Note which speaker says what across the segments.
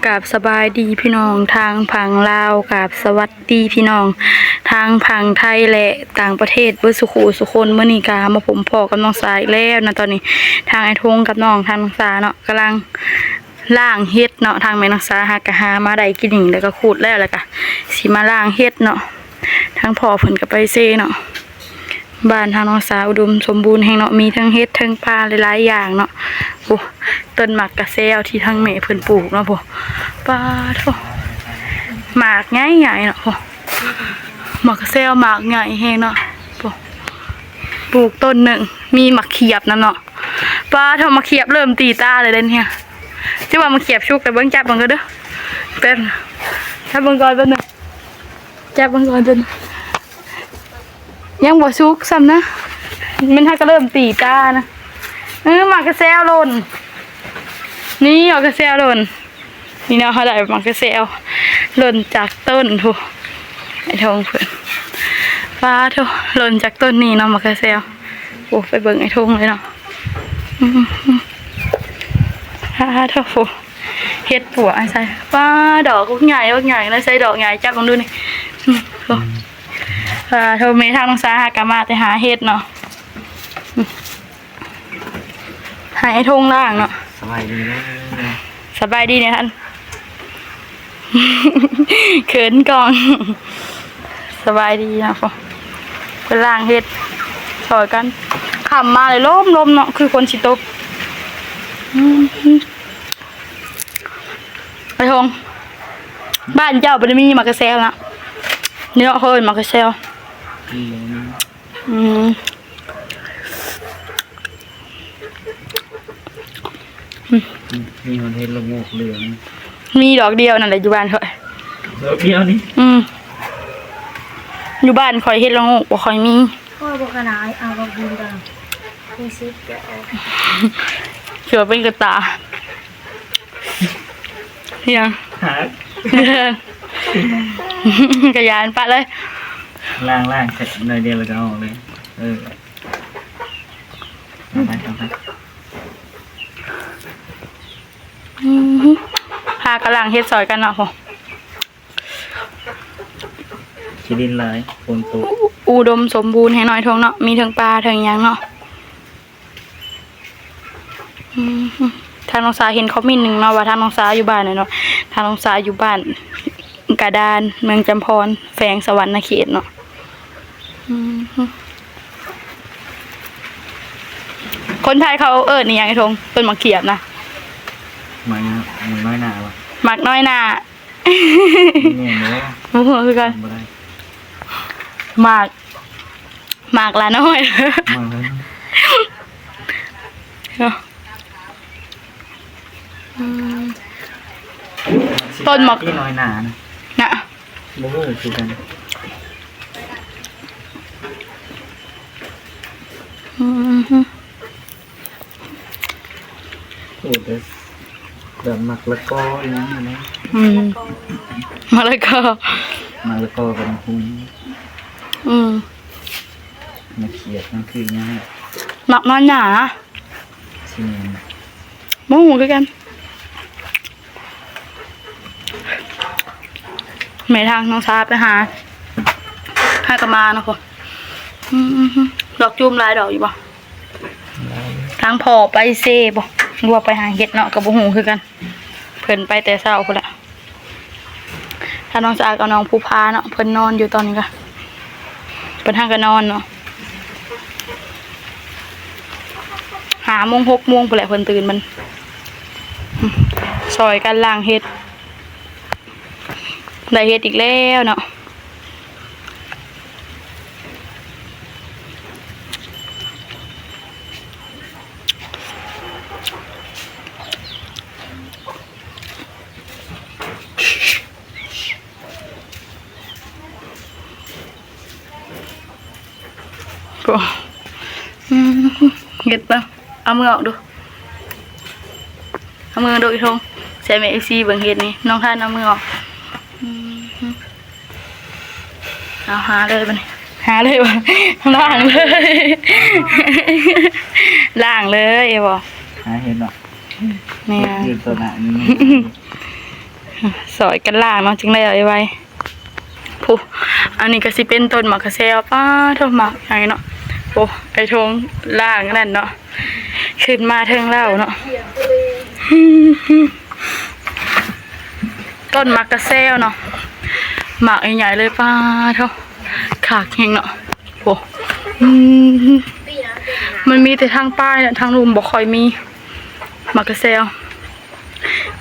Speaker 1: กับสบายดีพี่น้องทางผังลาวกับสวัสดีพี่น้องทางผังไทยและต่างประเทศเบิดสุขุสุคนเมื่อนี้กามาผมพอกับน้องสายแล้วนะตอนนี้ทางไอ้ทงกับน้องทางน้องสาเนาะกำลังล่างเฮ็ดเนาะทางแม่น้องสาหากะหามาได้กินหนิงแล้วก็ขูดแล้วก็สิมาล่างเฮ็ดเนาะทางพ่อเพิ่นก็ไปเซเนาะบ้านทางน้องสาวอุดมสมบูรณ์แห่งเนาะมีทั้งเฮ็ดทั้งปลาหลายๆอย่างเนาะโอ้ต้นหมากกระเซลที่ทั้งแม่เพิ่นปลูกเนาะพ่อปลาโธ่หมากใหญ่ๆเนาะพ่อหมากกระเซลหมากใหญ่แฮงเนาะพ่อปลูกต้นหนึ่งมีหมากเขียบนำเนาะปลาเท่าหมากเขียบเริ่มตีตาเลยเด้เนี่ยสิว่าหมากเขียบชุกแต่เบิ่งจับเบิ่งก็เด้อเป็นถ้าเบิ่งก่อนเบิ่งนึงจับเบิ่งก่อนจนยังบ่สุกซ้ำนะมันถ้าก็เริ่มตีตานะหมากกระเซลหล่นนี่หมากกระเซลหล่นนี่เนาะเขาได้หมากกระเซลหล่นจากต้นถูไอ้ทงเพิ่นฟ้าถูหล่นจากต้นนี่เนาะหมากกระเซลโอ้ไปเบิ่งไอ้ทงเลยเนาะฟ้าถูเฮ็ดปัวใส่ฟ้าดอกใหญ่แล้วใส่ดอกใหญ่จับลองดูนี่โทรเมทางน้องสาหากามาแต่หาเฮ็ดเนาะหายทงล่างเนาะสบายดีนะสบายดีเนี่ยท่านเขินกองสบายดีนะพ่อเป็นล่างเฮ็ดถอยกันขำมาเลยล้มเนาะคือคนชิตบไปทงบ้านเจ้าเป็นมีมากระเซลนะนี่เนาะเฮ้ยมากระเซล
Speaker 2: มีคนเห็นละโงกเหลือง
Speaker 1: มีดอกเดียวนั่นแหละอยู่บ้านข่อย
Speaker 2: ดอกเดียวนี่
Speaker 1: อยู่บ้านข่อยเฮ็ดละโงกบ่ค่อยมี
Speaker 3: พ่อบอกขนาดเอาบอกบุญกันเป็นซิปแกะ
Speaker 1: เชื่อเป็นกระตายังกระยานปะเลย
Speaker 2: ล่างเสร็จหน่อยเดียวเราจะออกเลยเอาไป
Speaker 1: พากำลังเฮ็ดซอยกันเนาะพ่อ
Speaker 2: ชีดินลายฝนตก
Speaker 1: อุดมสมบูรณ์ให้น้อยทงเนาะมีทั้งปลาทั้งหยังเนาะทางน้องสาเห็นเขามีหนึ่งเนาะว่าทางน้องสาอยู่บ้านเนาะทางน้องสาอยู่บ้านกระดานเมืองจำพรแฝงสวรรค์เขตเนาะคนไทยเขานี่ยังไงทงต้นมะเขียบนะ
Speaker 2: หมากน้อยหนาวะ
Speaker 1: หมากน้อยหนา
Speaker 2: เนี่ยเนาะ
Speaker 1: โอ้โหคือกันหมากละน้อยต้นหมาก
Speaker 2: ที่น้อยหนา
Speaker 1: นะ
Speaker 2: โอ้โหคือกันโอ้เด็ดแบบหมักละกออย่างนี้นะ
Speaker 1: มะละกอ
Speaker 2: เป็นหุ้มมาเขียดนั่นคือเนี้ย
Speaker 1: หมักน้อยหนา
Speaker 2: ชิม
Speaker 1: มะหูด้วยกันแม่ทางน้องชาไปหากระมานะพ่อดอกจุ่มลายดอกอยู่ป่ะทางพอไปเซ่ป่ะรัวไปหาเห็ดเนาะกับบุหูคือกันเพิ่นไปแต่เช้าพุ่นละถ้าน้องชากับน้องผู้พาเนาะเพิ่นนอนอยู่ตอนนี้ก็เพิ่นทางก็นอนเนาะ5 โมง 6 โมงพุ่นแหละเพิ่นตื่นมันซอยกันล้างเห็ดได้เห็ดอีกแล้วเนาะเห็ดป่ะเอามือออกดูเอามือดูอีกทงใส่แม่ซีเบิ่งเห็ดนี่น้องท่านเอามือออกเอาหาเลยป่ะนี่หาเลยวะล่างเลยล่างเลยบอก
Speaker 2: หาเห็ดหรอ
Speaker 1: เนี่ย
Speaker 2: ยืนตัวหนานี่
Speaker 1: สอยกันล่างเนาะจึงได้เอาไว้ผู้อันนี้ก็สิเป็นต้นหมากกระเซลป้าเท่าหมากไงเนาะโอ้ไอ้ทงล่างนั่นเนาะขึ้นมาเทิงเล่าเนาะต้นหมากกระเซลเนาะหมากใหญ่ๆเลยป้าเท่าขากแห้งเนาะโอ้มันมีแต่ทางป้ายเนี่ยทางรุมบอกคอยมีหมากกระเซล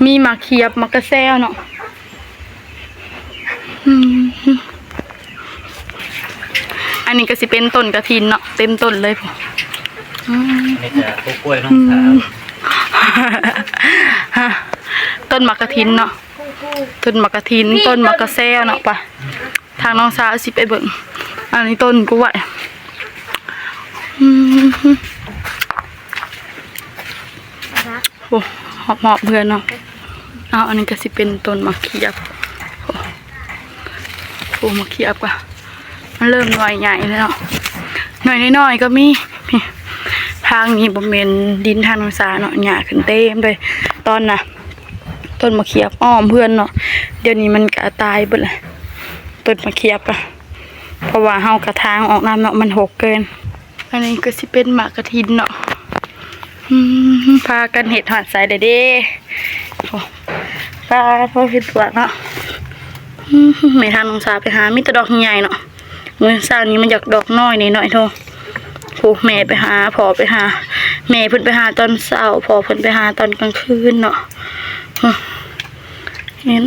Speaker 1: มีหมากเขียบหมากกระเซลเนาะอันนี้ก็สิเป็นต้นกระถินเนาะเต็มต้นเลยผม
Speaker 2: นี่จะกล้วยน้องสาว
Speaker 1: ต้นหมากกระถินเนาะต้นหมากกระถินต้นหมากกระแซวเนาะปะทางน้องสาวสิไปเบิ่งอันนี้ต้นกล้วยโอ้หอบเพื่อนเนาะเอาอันนี้ก็สิเป็นต้นมะเขียบโอ้มะเขียบว่ะมันเริ่มหน่อยใหญ่แล้วเนาะหน่อยน้อยๆก็มีทางนี้บ่แม่นดินทางน้ำสาเนาะหญ้าขึ้นเต็มเลยตอนน่ะต้นมะเขียบอ้อมเพื่อนเนาะเดี๋ยวนี้มันก็ตายเบิดเลยต้นมะเขียบอะเพราะว่าเฮากระทางออกน้ำเนาะมันหกเกินอันนี้ก็สิเป็นหมากกระถินเนาะพากันเห็ดหอดใส่เด้ปลาพอผิดตัวเนาะไม่ทางน้องสาวไปหามิตรดอกใหญ่เนาะเมื่อเช้านี้มันอยากดอกน้อยนิดหน่อยโทโอ้แม่ไปหาพ่อไปหาแม่เพิ่นไปหาตอนเช้าพ่อเพิ่นไปหาตอนกลางคืนเนาะเห็น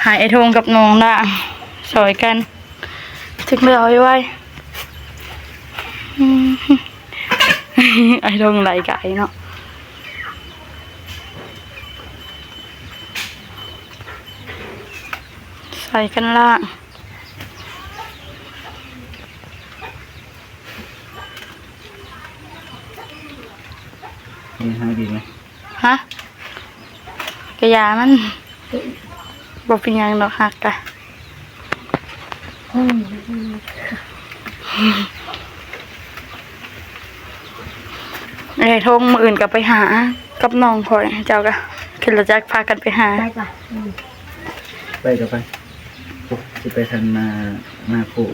Speaker 1: หายไอ้ทงกับน้องด่างสอยกันถึงเลือเอาไว้ไอ้ทงไหลไก่เนาะใส่กันล่าง
Speaker 2: นี่ให้ดีไหม
Speaker 1: ฮะกระยามันบอกเป็นยังดอกหักกะไอ้ทงมืออื่นกับไปหากับน้องคอยเจ้ากะขึ้นรถจักรพากันไปหา
Speaker 3: ไปป่ะ
Speaker 2: ไปกับไปปุ๊บจะไปทางนาโคก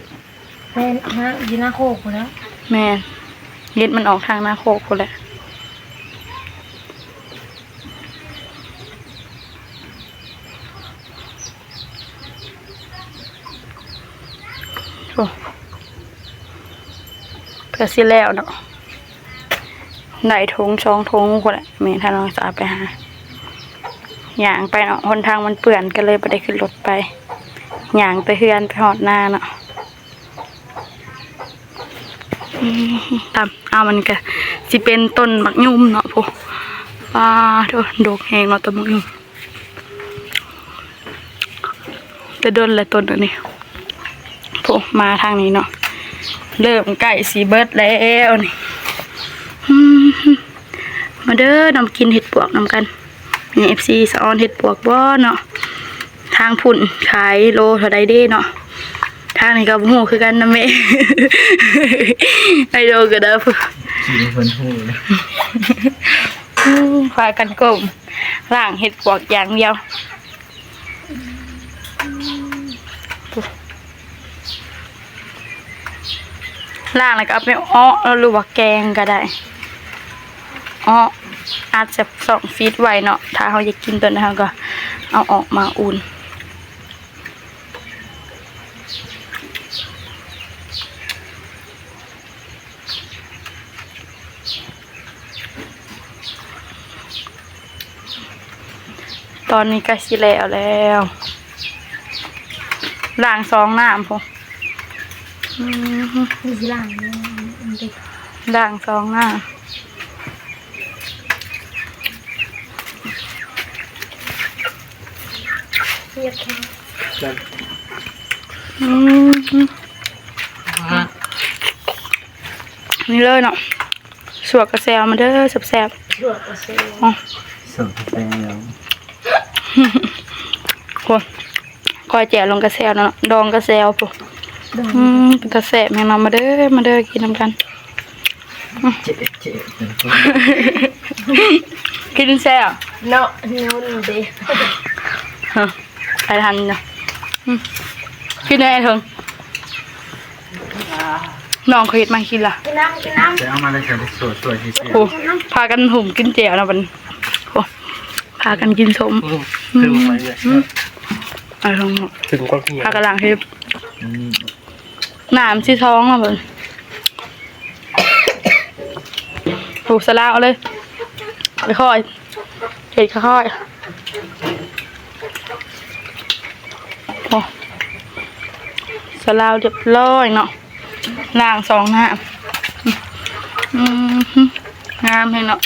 Speaker 3: ไปนะอยู่หน้าโคกหมดแล้ว
Speaker 1: แม่เย็ดมันออกทางหน้าโคกคนแหละโอ้เพื่อสิแล้วเนาะได้ทงช่องทงคนแหละแม่ถ้าน้องสาวไปหาย่างไปเนาะหนทางมันเปื่อนก็เลยไม่ได้ขึ้นรถไปย่างไปเฮือนไปหอดหน้าเนาะตามเอามันก็สิเป็นต้นมักยุ่มเนาะพวกโดกแหงเนาะต้นมักยุ่มจะโดนอะไรต้นอันนี้พวกมาทางนี้เนาะเริ่มใกล้สีเบิร์ดแล้วนี่มาเด้อนำกินเห็ดปวกนำกันมี FC สอนเห็ดปวกบ่เนาะทางพุ่นขายโลเท่าใดเด้เนาะทางนี้ก็บ่ฮู้คือกันนะแม่ ไอโดก็ได้พุ่น
Speaker 2: ชีวิตคนหูเลย
Speaker 1: พากันก้มล่างเห็ดปวกอย่างเดียวล่างแล้วก็เอาไปอ้อแล้วหรือว่าแกงก็ได้อ้ออาจจะ2 ฟีตไว้เนาะถ้าเขาอยากกินตัวนั้นเขาก็เอาออกมาอุ่นตอนนี้ก็สิแล้วล้าง2 น้ำพอ
Speaker 3: นี่สิล่างเนี่ยมันติด
Speaker 1: ล้าง2 น้ำ
Speaker 3: เรียบแค่
Speaker 2: จัด
Speaker 1: นี่เลยเนาะสวกกระแซวมาเด้อแซ่บ
Speaker 3: ชั่วกว่าเซลล์
Speaker 1: ๆอ๋อ
Speaker 2: ส่งไปแล้ว
Speaker 1: คนก้อยแจ่วลงกระแซวเนาะดองกระแซวปุ๊ เป็นตาแซ่บแม่นำมาเด้อกินนำกัน
Speaker 2: เจ๊แต่ละคน
Speaker 1: กินแซ่บ
Speaker 3: เนาะนู่นเด้
Speaker 1: ฮะไปทันนะกินได้เถิงน้องเคยเฮ็ดมากินล่ะ
Speaker 3: กินน้ำ
Speaker 2: จะเอามาเลยค่ะสวยที่สุด
Speaker 1: โอ้พากันหุ่มกินแจ่วนะบัดโอ้พากันกินสม
Speaker 2: ถึงไปเลย
Speaker 1: เอาลง
Speaker 2: ถึงก็ขี้
Speaker 1: พากันล้างเฮ็ดน้ำสิท้องอ่ะเบิ่งโอ้สลาเอาเลยค่อยเฮ็ดค่อยโอ้สลาวเรียบร้อยเนาะล้าง2น้ำงามให้เนาะ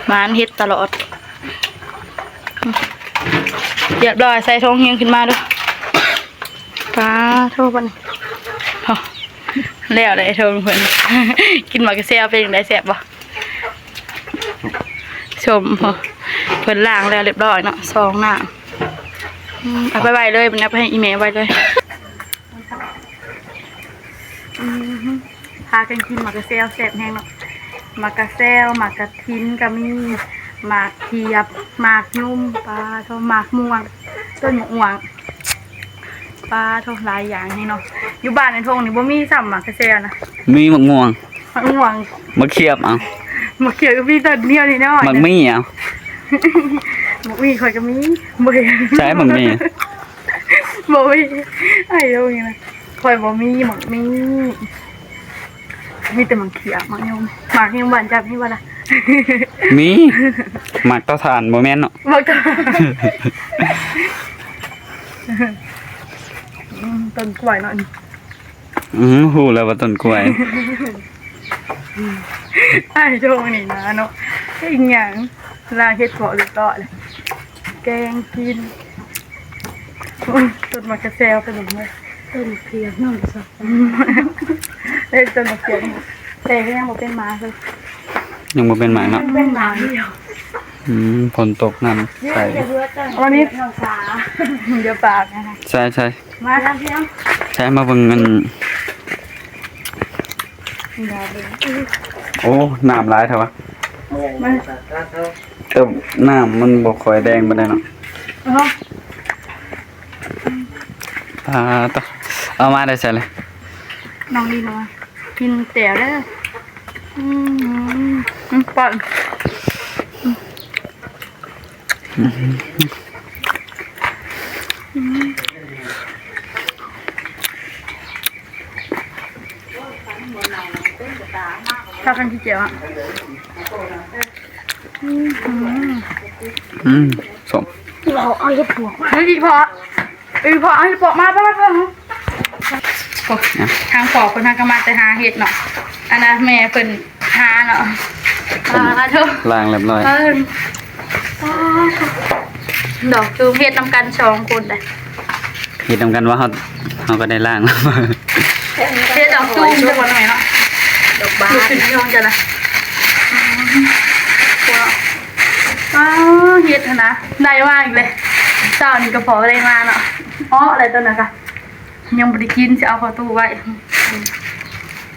Speaker 1: หมานเฮ็ดตลอดเรียบร้อยใส่ทงเฮียงขึ้นมาด้วยปลาโทษบันแล้วได้เทิงเพิ่น กินหมากกระเซียวเป็นยังไงแซ่บบ่ชมเพิ่นล้างแล้วเรียบร้อยเนาะ2น้ำเอาไปไว้เลยมันเอาไปให้อีเมลไว้เลยพากันกินหมากกระเซียวแซ่บแห้งเนาะหมากกระเซียวหมากกระทินก็มีหมากเทียบหมากยุ่มปลาโทหมากม่วงต้นม่วงปลาโทหลายอย่างนี่เนาะอยู่บ้านในทงนี่บ่มีซ้ำหมากกระเซียวนะ
Speaker 2: มีหมักม่วง
Speaker 1: หมากม่วง
Speaker 2: มะเขียบเอา
Speaker 1: หมากเขียวก็มีต้นเดียวนี่เนาะ
Speaker 2: หมักมี่เอา
Speaker 1: หมากมีข่อยก็มีบ่เห็น
Speaker 2: ใช้หมักมี่
Speaker 1: บ่มีไอ้โยนี่นะข่อยบ่มีหมากมีแต่หมากเขียวหมากยุ่มหมากยุ่มหวานจับนี่บ่ล่ะ
Speaker 2: มีหมักเตาถ่านโมเมนต์เนาะ
Speaker 1: บอกกันต้นกล้วยเนาะ
Speaker 2: หูแล้วว่าต้นกล้วย
Speaker 1: ไอ้โชงนี่นะเนาะอีกอย่างลาเฮ็ดเกาะหรือเกาะเลยแกงกินต้นมะกระเซลขนมเลย
Speaker 3: ต้นเพียงน้ำสัก
Speaker 1: เล่นต้นมะเขือแต่ก็ยังบ่เป็นมาเลย
Speaker 2: ยังบ่เป็นหมากเนาะ
Speaker 3: เป็นหมาเดียว
Speaker 2: ฝนตกน้ำใส่
Speaker 1: วันนี้
Speaker 3: น้ำสา
Speaker 1: เดี๋ยวปากนะคะ
Speaker 2: ใช่ใช่
Speaker 1: มาทำเพียง
Speaker 2: ใช้มาเบิ่งเงิน
Speaker 1: อย่าเบิ่ง
Speaker 2: โอ้น้ำร้ายเถอะวะ
Speaker 1: มา
Speaker 2: แต่น้ำมันบ่ค่อยแดงปานใดเนาะ
Speaker 1: เนาะ
Speaker 2: ต่อเอามาได้ใช่เลย
Speaker 1: น้องดีมากินแต่เด้อปอนถ้ากันที่เจียวอ่ะ
Speaker 2: สม
Speaker 3: เราเอาเห็ดปวก
Speaker 1: เฮ้ยพอเอาให้ปอกมาไปทางปอกคนทางกรรมาจะหาเห็ดเนาะอันนั้นแม่เพิ่นหาเนาะเถอะ
Speaker 2: ล้างเรียบร้อย
Speaker 1: ดอกจูมเห็ดนำกัน2คนเลย
Speaker 2: คิดนำกันว่าเขาก็ได้ล้างแล้ว
Speaker 1: เห็ดดอกจูมจะบ่หน่อยเนาะ
Speaker 3: ดอกบา
Speaker 1: ดู
Speaker 3: น
Speaker 1: ขึ้นยองจ้ะนะว้าวเฮ็ดนะได้มากเลยเจ้านี่ก็พอได้มาเนาะอะไรตัวนั้นค่ะยังบ่ได้กินจะเอาเข้าตู้ไว้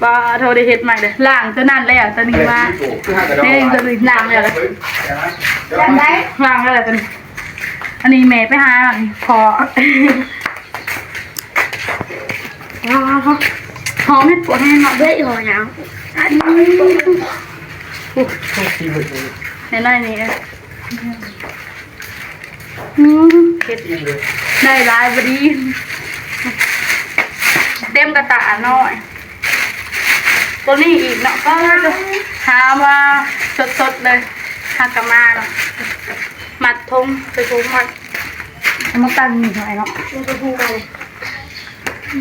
Speaker 1: ปลาโทได้เฮ็ดใหม่เลยล้างตัวนั้นแล้วตัวนี้มานี่ตัวนี้ล้างแล้วล้างแล้วตัวนี้อันนี้แม่ไปหาพอหอมเฮ็ดปวดให้เนาะ
Speaker 3: เฮ้ยหัวหยัง
Speaker 1: ในนั้นนี่ได้ลายบดีเต็มกระตาหน่อยตัวนี้อีกเนาะก็หามาสดๆเลยหากระมาเนาะมัดทงไปทงมัดมาตั้งนี่หน่อยเนาะ
Speaker 3: มันจะพูดอะไร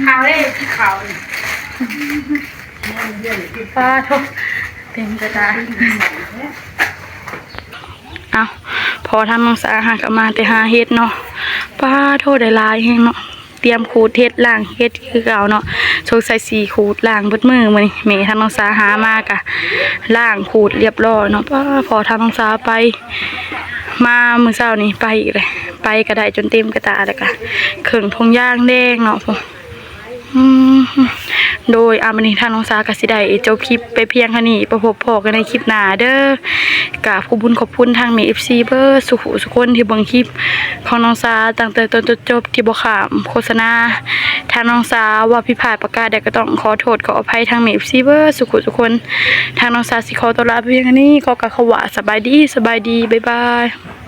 Speaker 1: หาเลยที่เขาป้าทงเต็มกระตาเอาพอทำมังสาหากมาแต่หาเฮ็ดเนาะป้าโทษได้ลายแฮงเนาะเตรียมขูดเฮ็ดล่างเฮ็ดคือเก่าเนาะโชคใส่สีขูดล่างเบิดมือมื้อนี้แม่ทำมังสาหามากะล่างขูดเรียบร้อยเนาะป้าพอทำมังสาไปมามื้อเช้านี้ไปอีกเลยไปก็ได้จนเต็มกระตาแล้วก็เครื่องทงย่างแดงเนาะพอ โดยมื้อนี้ทางน้องสาก็สิได้จบคลิปไปเพียงเท่านี้พบกันในคลิปหน้าเด้อกราบขอบคุณทางแม่ FC เบิดสุขคนที่เบิ่งคลิปของน้องสาตั้งแต่ต้นจนจบที่บ่ข้ามโฆษณาทางน้องสาว่าผิดพลาดประการใดก็ต้องขอโทษขออภัยทางแม่ FC เบิดสุขคนทางน้องสาสิขอตัวลาไปเพียงเท่านี้ขอกล่าวคำว่าสบายดีบ๊ายบาย